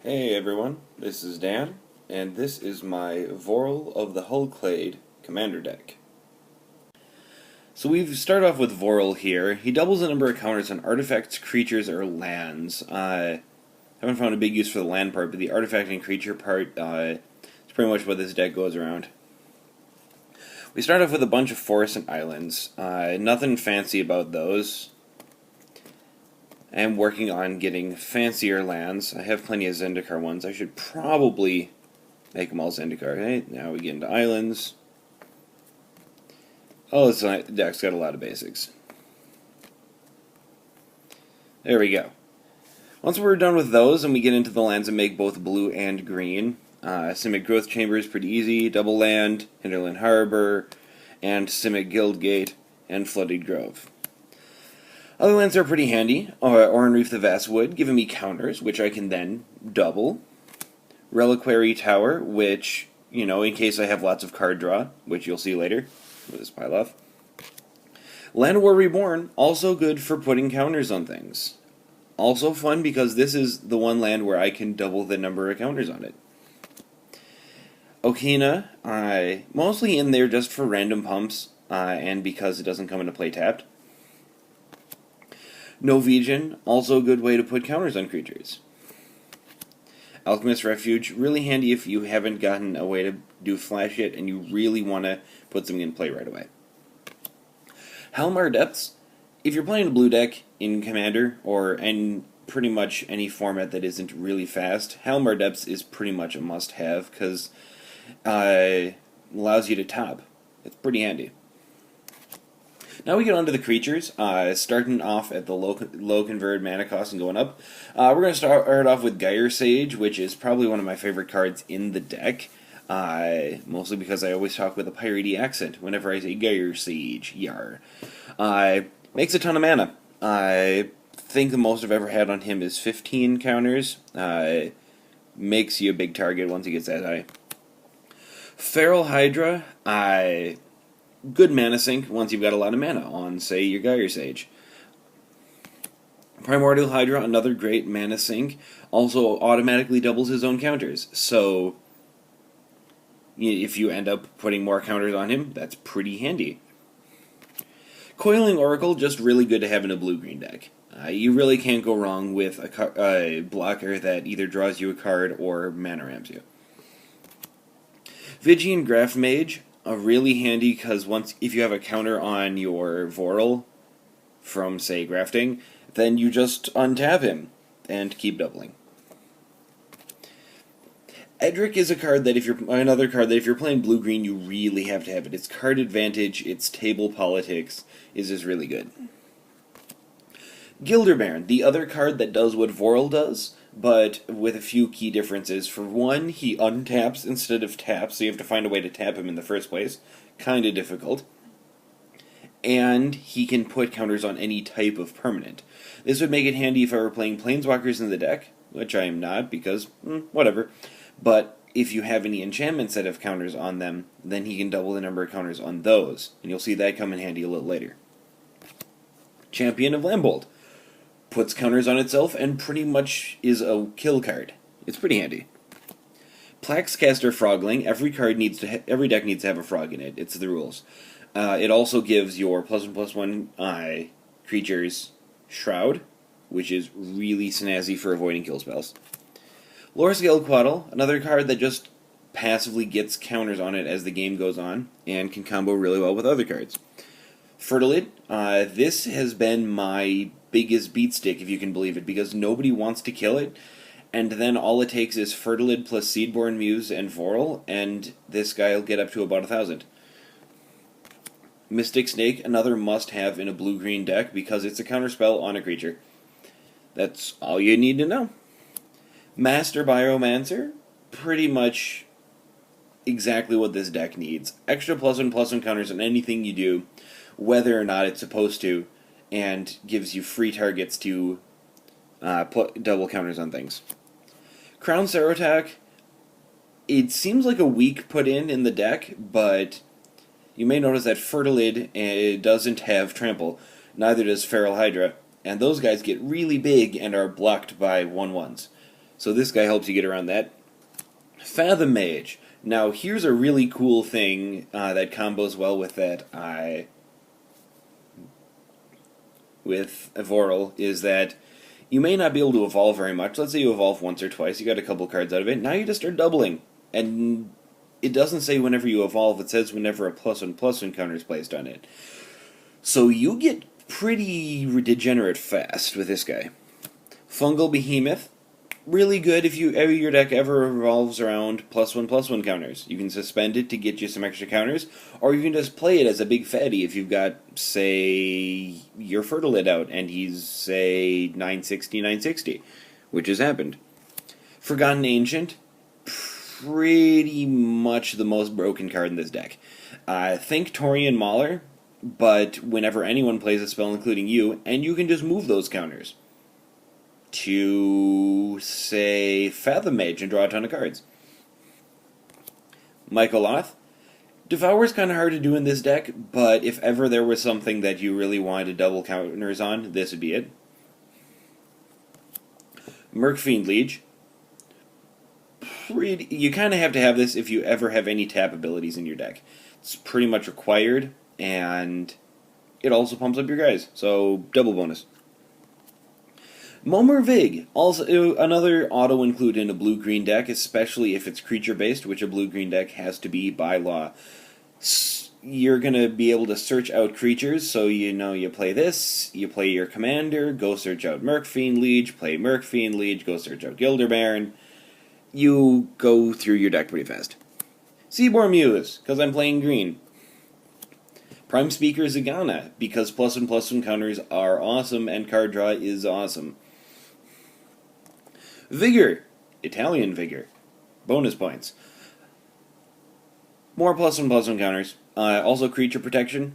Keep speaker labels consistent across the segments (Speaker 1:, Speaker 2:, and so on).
Speaker 1: Hey everyone, this is Dan, and this is my Vorel of the Hull Clade Commander deck. So we've started off with Vorel here. He doubles the number of counters on artifacts, creatures, or lands. Haven't found a big use for the land part, but the artifact and creature part is pretty much what this deck goes around. We start off with a bunch of forests and islands. Nothing fancy about those. I'm working on getting fancier lands. I have plenty of Zendikar ones. I should probably make them all Zendikar. Okay, now we get into islands. Oh, this deck's got a lot of basics. There we go. Once we're done with those, and we get into the lands that make both blue and green, Simic Growth Chamber is pretty easy, Double Land, Hinterland Harbor, and Simic Guildgate, and Flooded Grove. Other lands are pretty handy. Oran Reef the Vastwood, giving me counters, which I can then double. Reliquary Tower, which, in case I have lots of card draw, which you'll see later with this pile off. Land War Reborn, also good for putting counters on things. Also fun because this is the one land where I can double the number of counters on it. Okina, mostly in there just for random pumps, and because it doesn't come into play tapped. Norwegian, also a good way to put counters on creatures. Alchemist Refuge, really handy if you haven't gotten a way to do flash yet and you really want to put something in play right away. Halmar Depths, if you're playing a blue deck in Commander or in pretty much any format that isn't really fast, Halmar Depths is pretty much a must-have because it allows you to top. It's pretty handy. Now we get on to the creatures, starting off at the low converted mana cost and going up. We're going to start off with Gyre Sage, which is probably one of my favorite cards in the deck, mostly because I always talk with a piratey accent whenever I say Gyre Sage, yar. Makes a ton of mana. I think the most I've ever had on him is 15 counters. Makes you a big target once he gets that high. Feral Hydra, good mana sink once you've got a lot of mana on, say, your Gyre Sage. Primordial Hydra, another great mana sink, also automatically doubles his own counters. So, if you end up putting more counters on him, that's pretty handy. Coiling Oracle, just really good to have in a blue-green deck. You really can't go wrong with a blocker that either draws you a card or mana ramps you. Vigian Graph Mage, really handy because if you have a counter on your Vorel from, say, grafting, then you just untap him and keep doubling. Edric is another card that if you're playing blue-green, you really have to have it. Its card advantage, its table politics is just really good. Gilderbairn, the other card that does what Vorel does, but with a few key differences. For one, he untaps instead of taps, so you have to find a way to tap him in the first place. Kinda difficult. And he can put counters on any type of permanent. This would make it handy if I were playing Planeswalkers in the deck, which I am not, because, whatever. But if you have any enchantments that have counters on them, then he can double the number of counters on those, and you'll see that come in handy a little later. Champion of Lambolt. Puts counters on itself and pretty much is a kill card. It's pretty handy. Plaxcaster Frogling. Every deck needs to have a frog in it. It's the rules. It also gives your +1/+1 creatures Shroud, which is really snazzy for avoiding kill spells. Lorescale Quaddle, another card that just passively gets counters on it as the game goes on and can combo really well with other cards. Fertilid, this has been my biggest beat stick, if you can believe it, because nobody wants to kill it, and then all it takes is Fertilid plus Seedborn Muse and Vorel, and this guy will get up to about 1,000. Mystic Snake, another must-have in a blue-green deck, because it's a counterspell on a creature. That's all you need to know. Master Biomancer, pretty much exactly what this deck needs. Extra +1/+1 counters on anything you do, whether or not it's supposed to, and gives you free targets to put double counters on things. Crown Sarotak, it seems like a weak put in the deck, but you may notice that Fertilid doesn't have Trample, neither does Feral Hydra, and those guys get really big and are blocked by 1/1s. So this guy helps you get around that. Fathom Mage. Now here's a really cool thing that combos well with that with Vorel, is that you may not be able to evolve very much. Let's say you evolve once or twice, you got a couple cards out of it, now you just start doubling. And it doesn't say whenever you evolve, it says whenever a +1/+1 counter is placed on it. So you get pretty degenerate fast with this guy. Fungal Behemoth. Really good if your deck ever revolves around +1/+1 counters. You can suspend it to get you some extra counters, or you can just play it as a big fatty if you've got, say, your Fertilid out, and he's, say, 960, which has happened. Forgotten Ancient, pretty much the most broken card in this deck. Think Torian Mauler, but whenever anyone plays a spell, including you, and you can just move those counters to, say, Fathom Mage and draw a ton of cards. Michaeloth. Devour's kind of hard to do in this deck, but if ever there was something that you really wanted to double counters on, this would be it. Mercfiend Liege. You kind of have to have this if you ever have any tap abilities in your deck. It's pretty much required, and it also pumps up your guys, so double bonus. Momer Vig, also another auto-include in a blue-green deck, especially if it's creature-based, which a blue-green deck has to be by law. You're going to be able to search out creatures, so you play this, you play your commander, go search out Mercfiend Liege, play Mercfiend Liege, go search out Gilder Baron. You go through your deck pretty fast. Seaborn Muse, because I'm playing green. Prime Speaker Zagana, because +1/+1 counters are awesome and card draw is awesome. Vigor, Italian Vigor, bonus points. More +1/+1 counters. Also creature protection.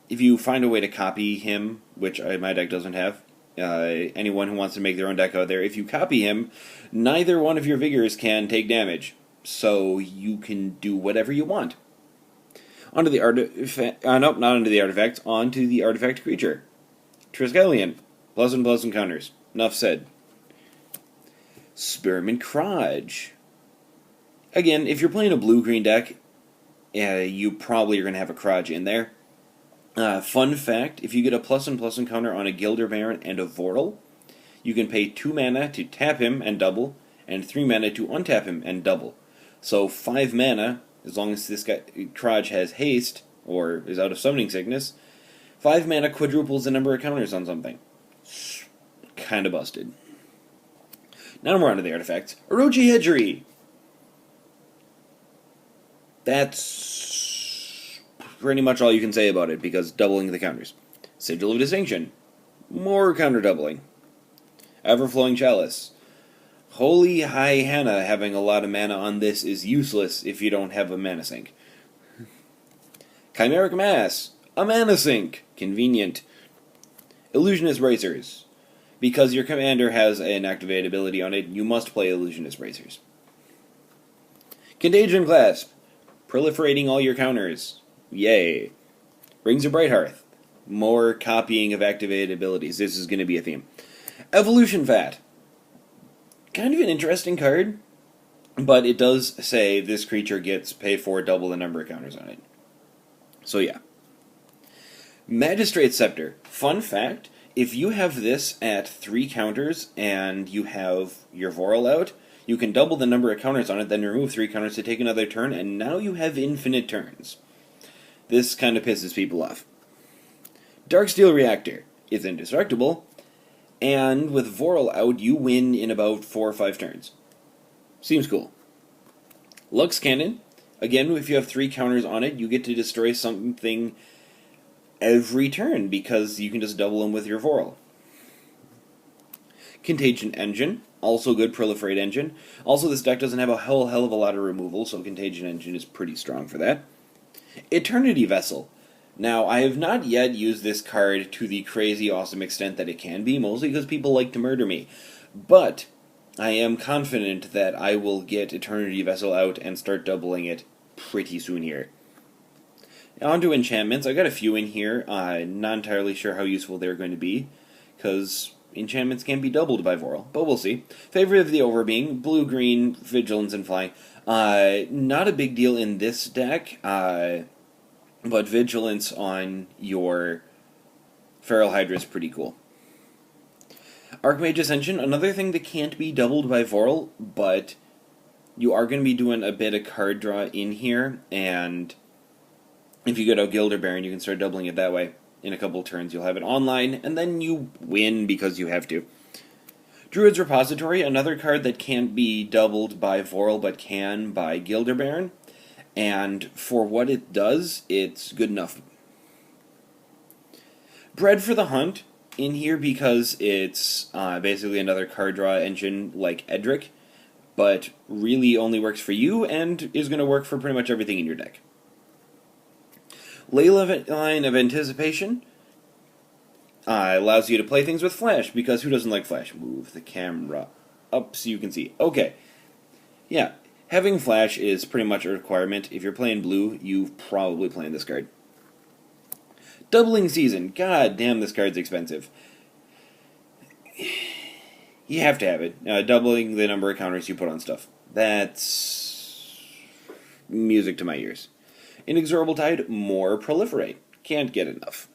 Speaker 1: If you find a way to copy him, which my deck doesn't have, anyone who wants to make their own deck out there, if you copy him, neither one of your Vigors can take damage. So you can do whatever you want. Onto the artifact. Nope, not onto the artifacts. Onto the artifact creature. Triskelion. +1/+1 counters. Enough said. Spearmint Kraj. Again, if you're playing a blue-green deck, you probably are going to have a Kraj in there. Fun fact, if you get a +1/+1 counter on a Gilder Baron and a Vorel, you can pay 2 mana to tap him and double, and 3 mana to untap him and double. So 5 mana, as long as this guy Kraj has haste, or is out of summoning sickness, 5 mana quadruples the number of counters on something. Kinda busted. Now we're on to the artifacts. Orochi Hedgery. That's pretty much all you can say about it, because doubling the counters. Sigil of Distinction. More counter doubling. Everflowing Chalice. Holy High Hannah, having a lot of mana on this is useless if you don't have a mana sink. Chimeric Mass. A mana sink. Convenient. Illusionist Bracers. Because your commander has an activated ability on it, you must play Illusionist Bracers. Contagion Clasp. Proliferating all your counters. Yay. Rings of Brighthearth. More copying of activated abilities. This is going to be a theme. Evolution Vat. Kind of an interesting card, but it does say this creature gets pay for double the number of counters on it. So yeah. Magistrate Scepter. Fun fact, if you have this at 3 counters and you have your Vorel out, you can double the number of counters on it, then remove 3 counters to take another turn, and now you have infinite turns. This kind of pisses people off. Darksteel Reactor. It's indestructible, and with Vorel out, you win in about 4 or 5 turns. Seems cool. Lux Cannon. Again, if you have 3 counters on it, you get to destroy something every turn, because you can just double them with your Vorel. Contagion Engine. Also good Proliferate Engine. Also, this deck doesn't have a hell of a lot of removal, so Contagion Engine is pretty strong for that. Eternity Vessel. Now, I have not yet used this card to the crazy awesome extent that it can be, mostly because people like to murder me. But I am confident that I will get Eternity Vessel out and start doubling it pretty soon here. On to enchantments. I got a few in here. Not entirely sure how useful they're going to be, because enchantments can be doubled by Vorel, but we'll see. Favorite of the Overbeing, blue, green, vigilance, and flying. Not a big deal in this deck, but vigilance on your Feral Hydra is pretty cool. Archmage Ascension, another thing that can't be doubled by Vorel, but you are going to be doing a bit of card draw in here, and if you get out Gilder Baron, you can start doubling it that way. In a couple turns, you'll have it online, and then you win because you have to. Druid's Repository, another card that can't be doubled by Vorel, but can by Gilder Baron, and for what it does, it's good enough. Bred for the Hunt, in here because it's basically another card draw engine like Edric, but really only works for you and is going to work for pretty much everything in your deck. Leyline of Anticipation allows you to play things with Flash, because who doesn't like Flash? Move the camera up so you can see. Okay. Yeah, having Flash is pretty much a requirement. If you're playing blue, you've probably playing this card. Doubling Season. God damn, this card's expensive. You have to have it. Doubling the number of counters you put on stuff. That's music to my ears. Inexorable Tide, more Proliferate. Can't get enough.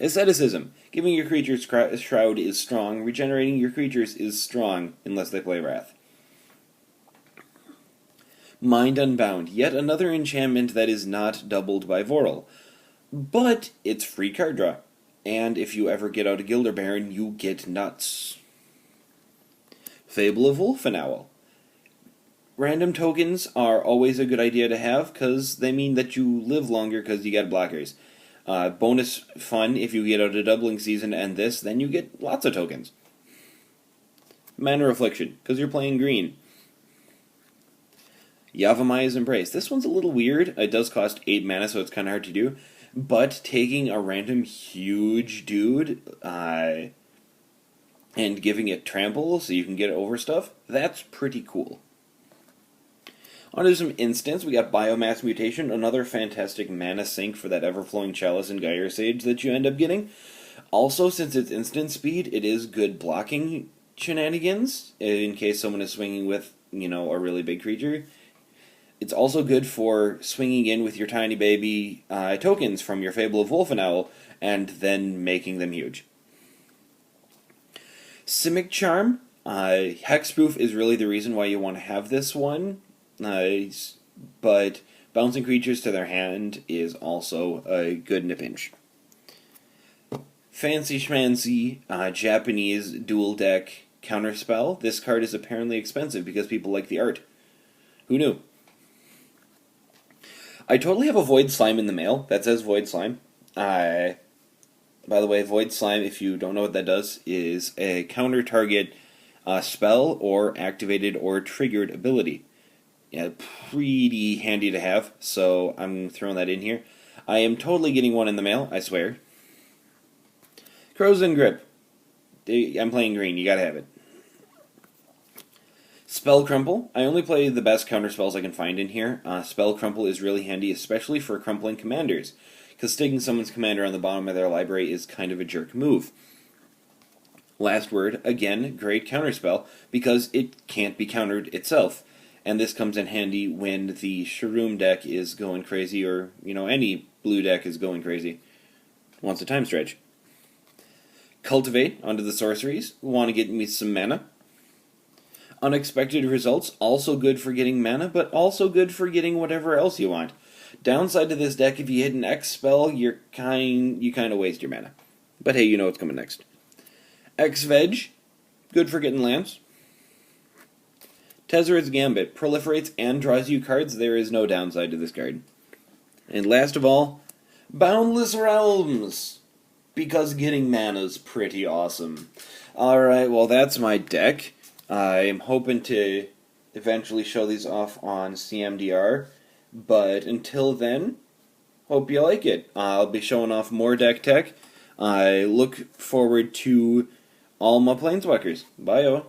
Speaker 1: Asceticism. Giving your creatures Shroud is strong. Regenerating your creatures is strong, unless they play Wrath. Mind Unbound. Yet another enchantment that is not doubled by Vorel. But it's free card draw. And if you ever get out a Gilder Baron, you get nuts. Fable of Wolfenowl. Random tokens are always a good idea to have, because they mean that you live longer because you get blockers. Bonus fun if you get out a Doubling Season and this, then you get lots of tokens. Mana Affliction, because you're playing green. Yavimai's Embrace. This one's a little weird. It does cost 8 mana, so it's kind of hard to do. But taking a random huge dude and giving it trample so you can get over stuff, that's pretty cool. On to some instants, we got Biomass Mutation, another fantastic mana sink for that Everflowing Chalice and Gyre Sage that you end up getting. Also, since it's instant speed, it is good blocking shenanigans in case someone is swinging with, a really big creature. It's also good for swinging in with your tiny baby tokens from your Fable of Wolfenowl and then making them huge. Simic Charm. Hexproof is really the reason why you want to have this one, but bouncing creatures to their hand is also a good in a pinch. Fancy Schmancy Japanese dual deck counterspell. This card is apparently expensive because people like the art. Who knew? I totally have a Void Slime in the mail that says Void Slime. By the way, Void Slime, if you don't know what that does, is a counter-target spell or activated or triggered ability. Yeah, pretty handy to have, so I'm throwing that in here. I am totally getting one in the mail, I swear. Crows and Grip. I'm playing green, you gotta have it. Spell Crumple. I only play the best counter spells I can find in here. Spell Crumple is really handy, especially for crumpling commanders, because sticking someone's commander on the bottom of their library is kind of a jerk move. Last Word, again, great counterspell, because it can't be countered itself. And this comes in handy when the Shroom deck is going crazy, or, any blue deck is going crazy. Wants a time stretch. Cultivate, onto the sorceries. Want to get me some mana. Unexpected Results, also good for getting mana, but also good for getting whatever else you want. Downside to this deck, if you hit an X spell, you kind of waste your mana. But hey, you know what's coming next. X-Veg, good for getting lands. Tezzeret's Gambit, proliferates and draws you cards. There is no downside to this card. And last of all, Boundless Realms, because getting mana is pretty awesome. Alright, well that's my deck. I'm hoping to eventually show these off on CMDR, but until then, hope you like it. I'll be showing off more deck tech. I look forward to all my Planeswalkers. Bye-o.